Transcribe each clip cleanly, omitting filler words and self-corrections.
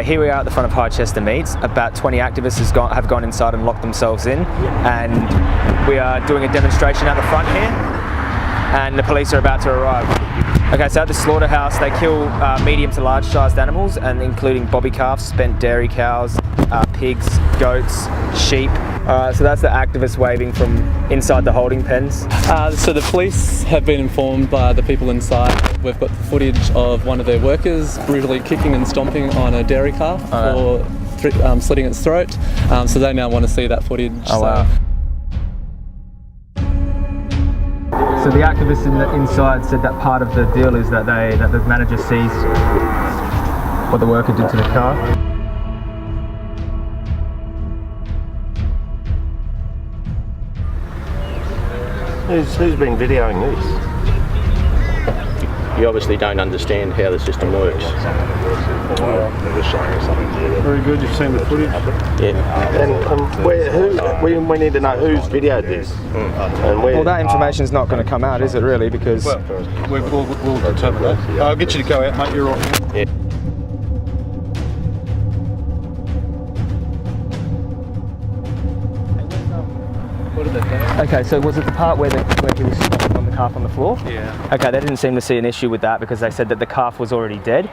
here we are at the front of Highchester Meats. About 20 activists have gone inside and locked themselves in, and we are doing a demonstration at the front here, and the police are about to arrive. Okay, so at the slaughterhouse they kill medium to large sized animals, and including bobby calves, spent dairy cows, pigs, goats, sheep. So that's the activists waving from inside the holding pens. So the police have been informed by the people inside. We've got footage of one of their workers brutally kicking and stomping on a dairy calf or slitting its throat. So they now want to see that footage. Oh, wow. So the activists inside said that part of the deal is that the manager sees what the worker did to the calf. Who's been videoing this? You obviously don't understand how the system works. Very good, you've seen the footage? Yeah. And we need to know who's videoed this. And well, that information's not going to come out, is it really? Because we'll determine that. I'll get you to go out, mate, you're off. Yeah. Okay, so was it the part where he was stomping on the calf on the floor? Yeah. Okay, they didn't seem to see an issue with that because they said that the calf was already dead,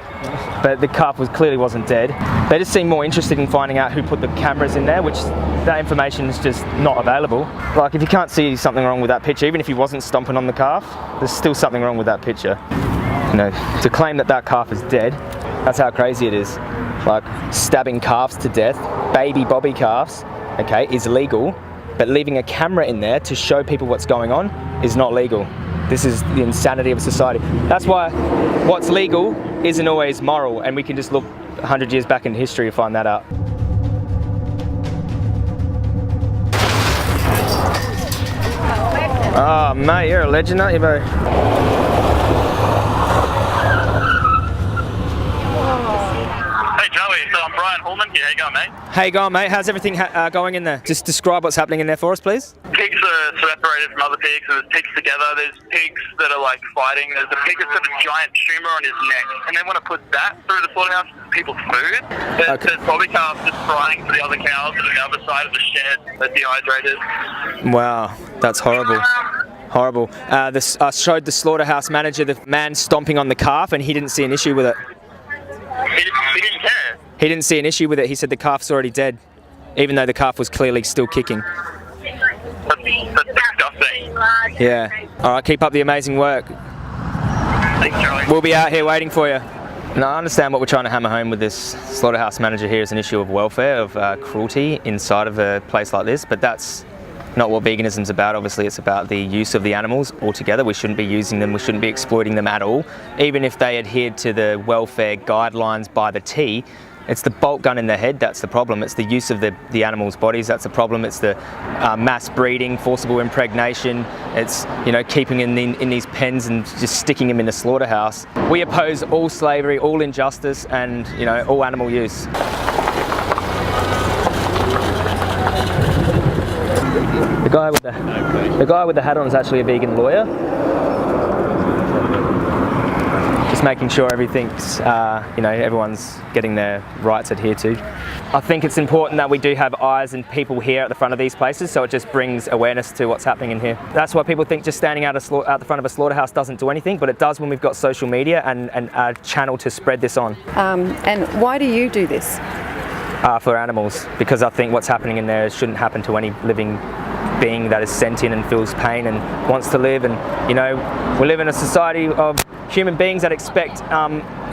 but the calf clearly wasn't dead. They just seemed more interested in finding out who put the cameras in there, which that information is just not available. Like, if you can't see something wrong with that picture, even if he wasn't stomping on the calf, there's still something wrong with that picture. You know, to claim that calf is dead, that's how crazy it is. Like, stabbing calves to death, baby bobby calves, okay, is legal. But leaving a camera in there to show people what's going on is not legal. This is the insanity of society. That's why what's legal isn't always moral, and we can just look 100 years back in history to find that out. Oh mate, you're a legend, aren't you, bro? How you going, mate? How you going, mate? How's everything going in there? Just describe what's happening in there for us, please. Pigs are separated from other pigs, and there's pigs together. There's pigs that are like fighting. There's a pig that's got a giant tumour on his neck, and they want to put that through the slaughterhouse for people's food. There's bobby calves just frying for the other cows that are on the other side of the shed. They're dehydrated. Wow, that's horrible. Horrible. I showed the slaughterhouse manager the man stomping on the calf, and he didn't see an issue with it. He didn't care. He didn't see an issue with it. He said the calf's already dead, even though the calf was clearly still kicking. That's disgusting. Yeah. All right, keep up the amazing work. Thanks, Charlie. We'll be out here waiting for you. Now, I understand what we're trying to hammer home with this slaughterhouse manager here is an issue of welfare, of cruelty inside of a place like this, but that's not what veganism's about. Obviously, it's about the use of the animals altogether. We shouldn't be using them, we shouldn't be exploiting them at all. Even if they adhered to the welfare guidelines by the T, it's the bolt gun in their head that's the problem. It's the use of the animals' bodies that's the problem. It's the mass breeding, forcible impregnation. It's, you know, keeping in these pens and just sticking them in the slaughterhouse. We oppose all slavery, all injustice, and, you know, all animal use. The guy with the hat on is actually a vegan lawyer. Just making sure everything's, you know, everyone's getting their rights adhered to. I think it's important that we do have eyes and people here at the front of these places, so it just brings awareness to what's happening in here. That's why people think just standing out the front of a slaughterhouse doesn't do anything, but it does when we've got social media and a channel to spread this on. And why do you do this? For animals, because I think what's happening in there shouldn't happen to any living being that is sentient and feels pain and wants to live. And, you know, we live in a society of human beings that expect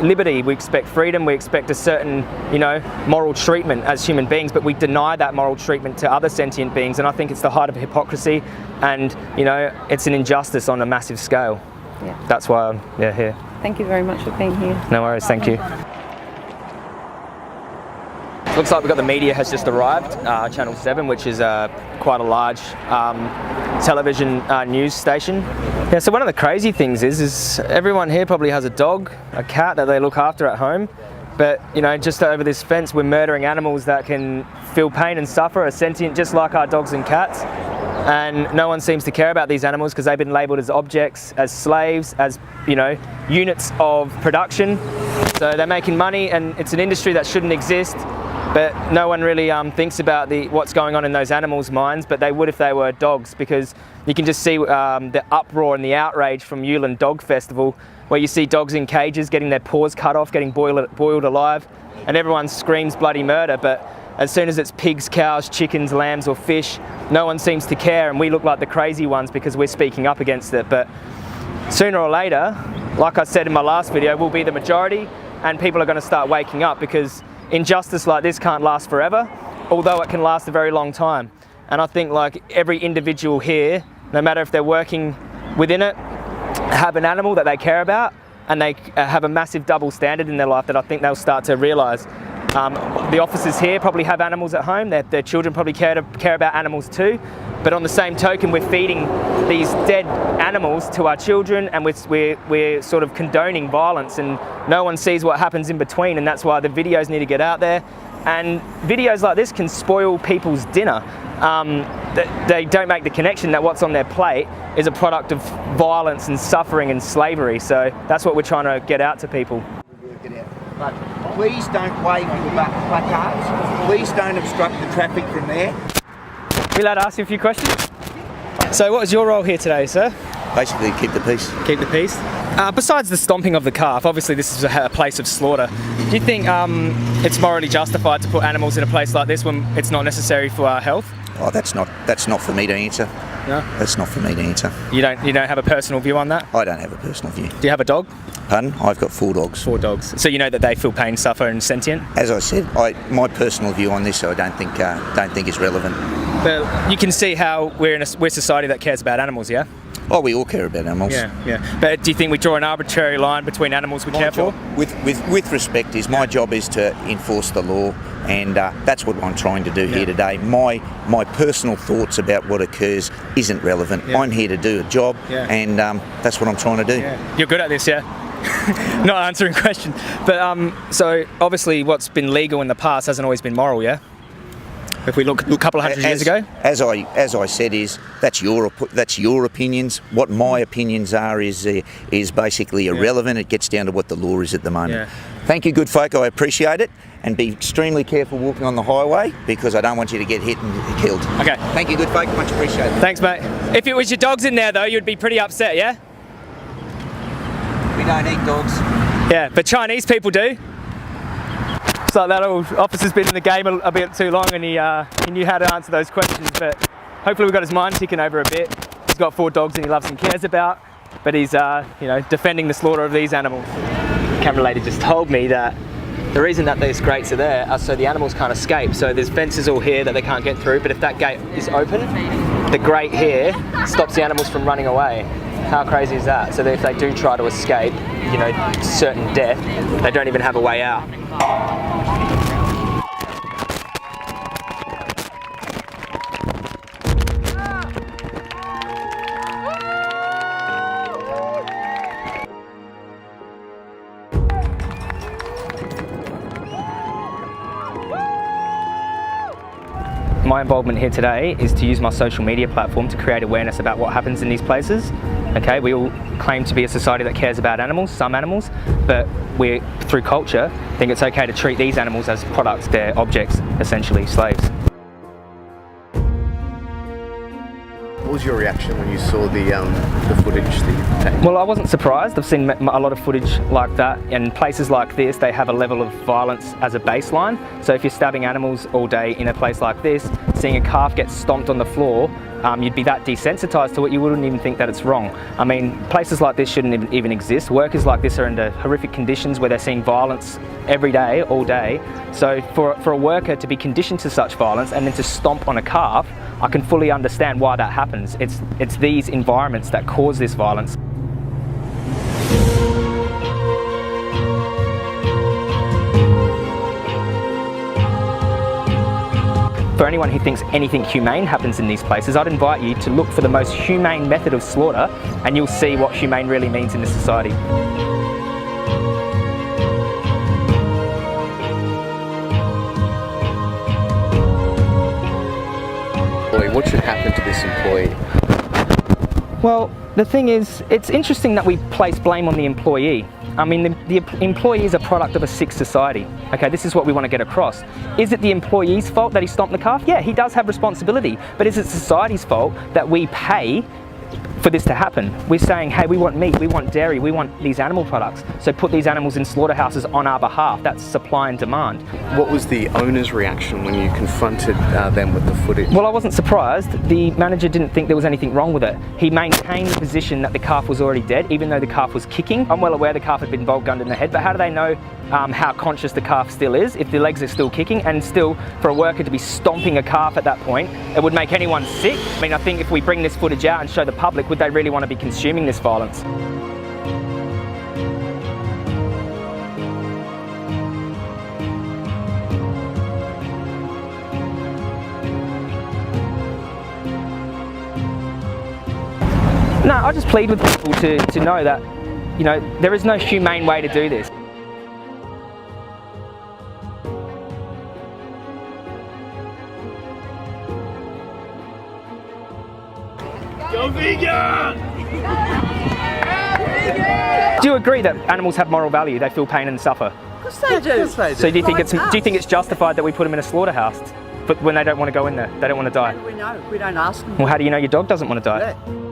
liberty, we expect freedom, we expect a certain, you know, moral treatment as human beings, but we deny that moral treatment to other sentient beings, and I think it's the height of hypocrisy, and, you know, it's an injustice on a massive scale. Yeah. That's why I'm here. Thank you very much for being here. No worries, thank you. Looks like we've got the media has just arrived, Channel 7, which is quite a large television news station. Yeah, so one of the crazy things is everyone here probably has a dog, a cat that they look after at home, but, you know, just over this fence we're murdering animals that can feel pain and suffer, are sentient just like our dogs and cats. And no one seems to care about these animals because they've been labelled as objects, as slaves, as, you know, units of production. So they're making money, and it's an industry that shouldn't exist, but no one really thinks about what's going on in those animals' minds, but they would if they were dogs, because you can just see the uproar and the outrage from Yulin Dog Festival, where you see dogs in cages getting their paws cut off, getting boiled alive, and everyone screams bloody murder, but as soon as it's pigs, cows, chickens, lambs or fish, no one seems to care, and we look like the crazy ones because we're speaking up against it. But sooner or later, like I said in my last video, we'll be the majority, and people are going to start waking up, because injustice like this can't last forever, although it can last a very long time. And I think like every individual here, no matter if they're working within it, have an animal that they care about, and they have a massive double standard in their life that I think they'll start to realise. The officers here probably have animals at home, their children probably care about animals too, but on the same token we're feeding these dead animals to our children, and we're sort of condoning violence, and no one sees what happens in between, and that's why the videos need to get out there. And videos like this can spoil people's dinner. They don't make the connection that what's on their plate is a product of violence and suffering and slavery, so that's what we're trying to get out to people. But please don't wave your placards. Please don't obstruct the traffic from there. We allowed to ask you a few questions? So what was your role here today, sir? Basically, keep the peace. Keep the peace. Besides the stomping of the calf, obviously this is a place of slaughter. Do you think it's morally justified to put animals in a place like this when it's not necessary for our health? Oh, that's not for me to answer. No? That's not for me to answer. You don't have a personal view on that? I don't have a personal view. Do you have a dog? Pardon? I've got 4 dogs. 4 dogs. So you know that they feel pain, suffer, and sentient? As I said, my personal view on this, I don't think is relevant. But you can see how we're a society that cares about animals, yeah? Oh, we all care about animals. Yeah. But do you think we draw an arbitrary line between animals we care for? With respect, my job is to enforce the law, and that's what I'm trying to do here today. My personal thoughts about what occurs isn't relevant. I'm here to do a job, and that's what I'm trying to do. Yeah. You're good at this, yeah? Not answering questions. But so obviously what's been legal in the past hasn't always been moral, yeah? If we look a couple of hundred years ago? As I said, that's your opinions. What my opinions are is basically irrelevant. It gets down to what the law is at the moment. Yeah. Thank you, good folk. I appreciate it. And be extremely careful walking on the highway, because I don't want you to get hit and killed. Okay. Thank you, good folk. Much appreciated. Thanks, mate. If it was your dogs in there, though, you'd be pretty upset, yeah? We don't eat dogs. Yeah, but Chinese people do. It's like that old officer's been in the game a bit too long, and he knew how to answer those questions, but hopefully we've got his mind ticking over a bit. He's got 4 dogs and he loves and cares about, but he's defending the slaughter of these animals. The camera lady just told me that the reason that these grates are there are so the animals can't escape. So there's fences all here that they can't get through, but if that gate is open, the grate here stops the animals from running away. How crazy is that? So that if they do try to escape, certain death, they don't even have a way out. My involvement here today is to use my social media platform to create awareness about what happens in these places. Okay, we all claim to be a society that cares about animals, some animals, but we, through culture, think it's okay to treat these animals as products. They're objects, essentially, slaves. What was your reaction when you saw the footage that you taken? Well, I wasn't surprised. I've seen a lot of footage like that, and places like this, they have a level of violence as a baseline. So if you're stabbing animals all day in a place like this, seeing a calf get stomped on the floor, you'd be that desensitized to it, you wouldn't even think that it's wrong. I mean, places like this shouldn't even exist. Workers like this are under horrific conditions where they're seeing violence every day, all day. So for a worker to be conditioned to such violence and then to stomp on a calf, I can fully understand why that happens. It's these environments that cause this violence. For anyone who thinks anything humane happens in these places, I'd invite you to look for the most humane method of slaughter, and you'll see what humane really means in this society. What should happen to this employee? Well, the thing is, it's interesting that we place blame on the employee. I mean, the employee is a product of a sick society. Okay, this is what we want to get across. Is it the employee's fault that he stomped the calf? Yeah, he does have responsibility. But is it society's fault that we pay for this to happen? We're saying, hey, we want meat, we want dairy, we want these animal products. So put these animals in slaughterhouses on our behalf. That's supply and demand. What was the owner's reaction when you confronted them with the footage? Well, I wasn't surprised. The manager didn't think there was anything wrong with it. He maintained the position that the calf was already dead, even though the calf was kicking. I'm well aware the calf had been bolt gunned in the head, but how do they know how conscious the calf still is if the legs are still kicking? And still, for a worker to be stomping a calf at that point, it would make anyone sick. I mean, I think if we bring this footage out and show the public, would they really want to be consuming this violence? No, I just plead with people to know that, you know, there is no humane way to do this. Go vegan! Do you agree that animals have moral value? They feel pain and suffer. Of course they do. So do you think it's justified that we put them in a slaughterhouse, but when they don't want to go in there, they don't want to die? We know. We don't ask them. Well, how do you know your dog doesn't want to die? Yeah.